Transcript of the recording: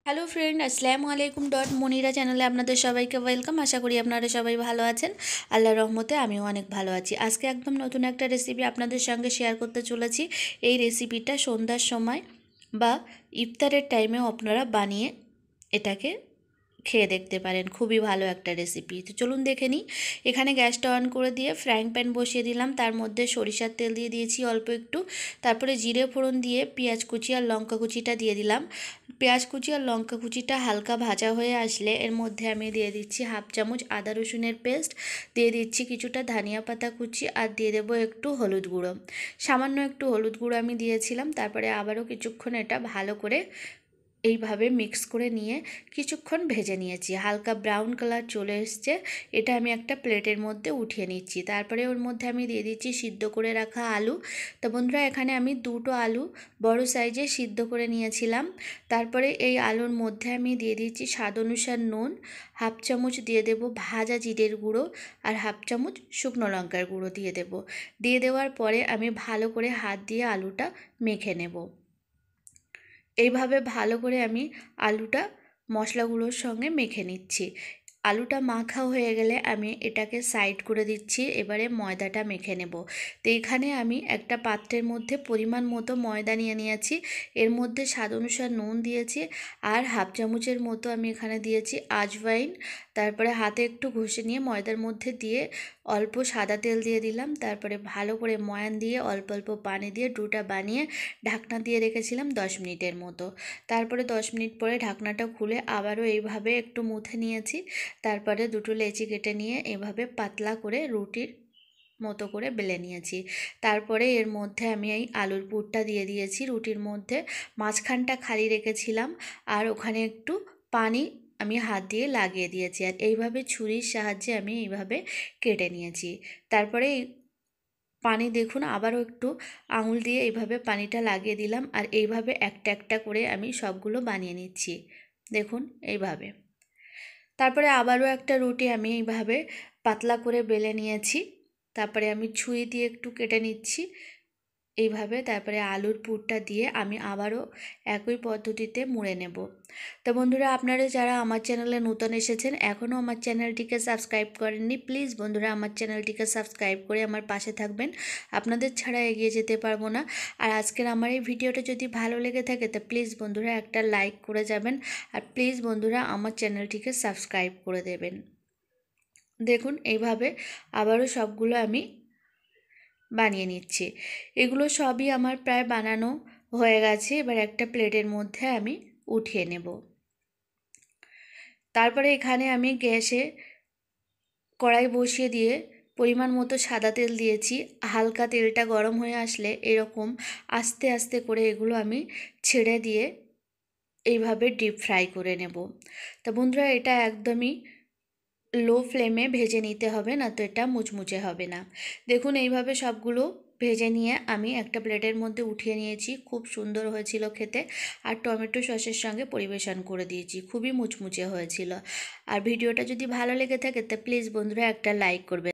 Hello friend, আসসালামু আলাইকুম মনিরা চ্যানেলে আপনাদের সবাইকে ওয়েলকাম। আশা করি আপনারা সবাই ভালো আছেন। আল্লাহর রহমতে আমিও অনেক ভালো আছি। আজকে একদম নতুন একটা রেসিপি আপনাদের সঙ্গে শেয়ার করতে চলেছি। এই রেসিপিটা সন্ধ্যার সময় বা ইফতারের টাইমেও আপনারা বানিয়ে এটাকে খেয়ে দেখতে পারেন। খুবই ভালো একটা রেসিপি। তো চলুন দেখে নিই। এখানে গ্যাসটা অন করে দিয়ে ফ্রাইং প্যান বসিয়ে দিলাম। তার মধ্যে সরিষার তেল দিয়ে দিয়েছি অল্প একটু। তারপরে জিরে ফোড়ন দিয়ে পেঁয়াজ কুচি আর লঙ্কা কুচিটা দিয়ে দিলাম। পেঁয়াজ কুচি আর লঙ্কা কুচিটা হালকা ভাজা হয়ে আসলে এর মধ্যে আমি দিয়ে দিচ্ছি হাফ চামচ আদা রসুনের পেস্ট, দিয়ে দিচ্ছি কিছুটা ধনিয়া পাতা কুচি আর দিয়ে দেবো একটু হলুদ গুঁড়ো। সামান্য একটু হলুদ গুঁড়ো আমি দিয়েছিলাম। তারপরে আবারও কিছুক্ষণ এটা ভালো করে এইভাবে মিক্স করে নিয়ে কিছুক্ষণ ভেজে নিয়েছি। হালকা ব্রাউন কালার চলে এসছে। এটা আমি একটা প্লেটের মধ্যে উঠিয়ে নিচ্ছি। তারপরে ওর মধ্যে আমি দিয়ে দিচ্ছি সিদ্ধ করে রাখা আলু। তো বন্ধুরা, এখানে আমি দুটো আলু বড় সাইজে সিদ্ধ করে নিয়েছিলাম। তারপরে এই আলুর মধ্যে আমি দিয়ে দিচ্ছি স্বাদ অনুসার নুন, হাফ চামচ দিয়ে দেব ভাজা জিরের গুঁড়ো আর হাফ চামচ শুকনো লঙ্কার গুঁড়ো দিয়ে দেব। দিয়ে দেওয়ার পরে আমি ভালো করে হাত দিয়ে আলুটা মেখে নেব। এইভাবে ভালো করে আমি আলুটা মশলাগুলোর সঙ্গে মেখে নিচ্ছি। আলুটা মাখা হয়ে গেলে আমি এটাকে সাইড করে দিচ্ছি। এবারে ময়দাটা মেখে নেব। তো এখানে আমি একটা পাত্রের মধ্যে পরিমাণ মতো ময়দা নিয়ে নিয়েছি। এর মধ্যে স্বাদ অনুসার নুন দিয়েছি আর হাফ চামচের মতো আমি এখানে দিয়েছি আজওয়াইন। তারপরে হাতে একটু ঘষে নিয়ে ময়দার মধ্যে দিয়ে অল্প সাদা তেল দিয়ে দিলাম। তারপরে ভালো করে ময়ান দিয়ে অল্প অল্প পানি দিয়ে ডোটা বানিয়ে ঢাকনা দিয়ে রেখেছিলাম 10 মিনিটের মতো। তারপরে 10 মিনিট পরে ঢাকনাটা খুলে আবারও এইভাবে একটু মুথে নিয়েছি। তারপরে দুটো লেচি কেটে নিয়ে এভাবে পাতলা করে রুটির মতো করে বেলে নিয়েছি। তারপরে এর মধ্যে আমি এই আলুর পুরটা দিয়ে দিয়েছি রুটির মধ্যে। মাঝখানটা খালি রেখেছিলাম আর ওখানে একটু পানি আমি হাত দিয়ে লাগিয়ে দিয়েছি। আর এইভাবে ছুরির সাহায্যে আমি এইভাবে কেটে নিয়েছি। তারপরে পানি দেখুন আবারও একটু আঙুল দিয়ে এইভাবে পানিটা লাগিয়ে দিলাম। আর এইভাবে একটা একটা করে আমি সবগুলো বানিয়ে নিচ্ছি। দেখুন এইভাবে। তারপরে আবারও একটা রুটি আমি এইভাবে পাতলা করে বেলে নিয়েছি। তারপরে আমি ছুরি দিয়ে একটু কেটে নিচ্ছি এইভাবে। তারপরে আলুর পুরটা দিয়ে আমি আবারও একই পদ্ধতিতে মুড়ে নেব। তো বন্ধুরা, আপনারা যারা আমার চ্যানেলে নতুন এসেছেন, এখনও আমার চ্যানেলটিকে সাবস্ক্রাইব করেননি, প্লিজ বন্ধুরা আমার চ্যানেলটিকে সাবস্ক্রাইব করে আমার পাশে থাকবেন। আপনাদের ছাড়া এগিয়ে যেতে পারবো না। আর আজকের আমার এই ভিডিওটা যদি ভালো লেগে থাকে তো প্লিজ বন্ধুরা একটা লাইক করে যাবেন। আর প্লিজ বন্ধুরা আমার চ্যানেলটিকে সাবস্ক্রাইব করে দেবেন। দেখুন এইভাবে আবারও সবগুলো আমি বানিয়ে নিচ্ছি। এগুলো সবই আমার প্রায় বানানো হয়ে গেছে। এবার একটা প্লেটের মধ্যে আমি উঠিয়ে নেব। তারপরে এখানে আমি গ্যাসে কড়াই বসিয়ে দিয়ে পরিমাণ মতো সাদা তেল দিয়েছি। হালকা তেলটা গরম হয়ে আসলে এরকম আস্তে আস্তে করে এগুলো আমি ছেড়ে দিয়ে এইভাবে ডিপ ফ্রাই করে নেব। তা বন্ধুরা, এটা একদমই লো ফ্লেমে ভেজে নিতে হবে, না তো এটা মুচমুচে হবে না। দেখুন এইভাবে সবগুলো ভেজে নিয়ে আমি একটা প্লেটের মধ্যে উঠিয়ে নিয়েছি। খুব সুন্দর হয়েছিল খেতে। আর টমেটো সসের সঙ্গে পরিবেশন করে দিয়েছি। খুবই মুচমুচে হয়েছিল। আর ভিডিওটা যদি ভালো লেগে থাকে তো প্লিজ বন্ধুরা একটা লাইক করবে।